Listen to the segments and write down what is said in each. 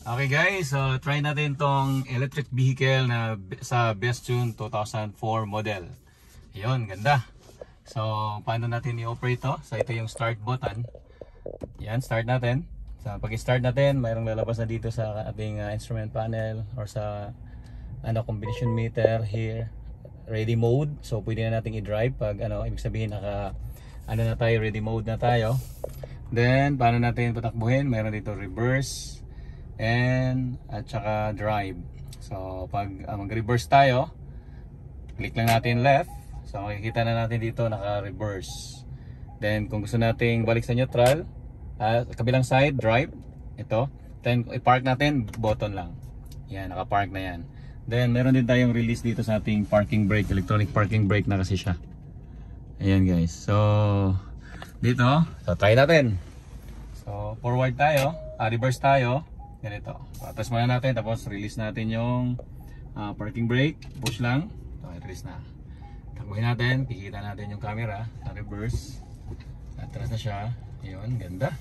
Okay guys, so try natin tong electric vehicle na sa Bestune 2004 model. Ayun, ganda. So, paano natin i-operate to? So, ito yung start button. Yan, start natin. So, pag-start natin, mayroong lalabas na dito sa ating instrument panel or sa combination meter here. Ready mode. So, pwede na natin i-drive pag ibig sabihin na tayo, ready mode na tayo. Then, paano natin patakbuhin? Mayroon dito reverse at saka drive. So pag mag-reverse tayo, click lang natin left. So makikita na natin dito naka-reverse. Then kung gusto nating balik sa neutral, kabilang side, drive, ito. Then i-park natin, button lang. Yan, naka-park na yan. Then meron din tayong release dito sa ating parking brake, electronic parking brake na kasi siya. Ayan guys. So dito, so try natin. So forward tayo, reverse tayo. Ganito. Patas muna natin, tapos release natin yung parking brake. Push lang. Okay, release na. Takbuhin natin, kikita natin yung camera na reverse. Atras na siya. Yun, ganda.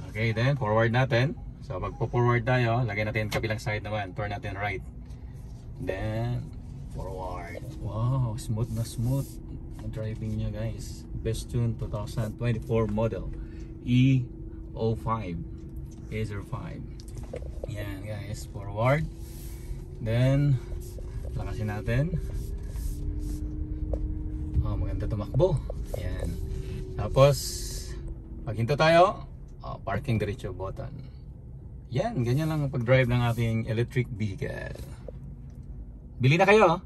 Okay, then forward natin. So magpo-forward tayo, lagyan natin kabilang side naman. Turn natin right. Then forward. Wow, smooth na smooth ang driving niya guys. Bestune 2024 model E05. A05. Yan guys, forward. Then lakasin natin. Maganda tumakbo. Yan. Tapos pag hinto tayo, parking diretso button. Yan, ganyan lang ang pag-drive ng ating electric vehicle. Bili na kayo.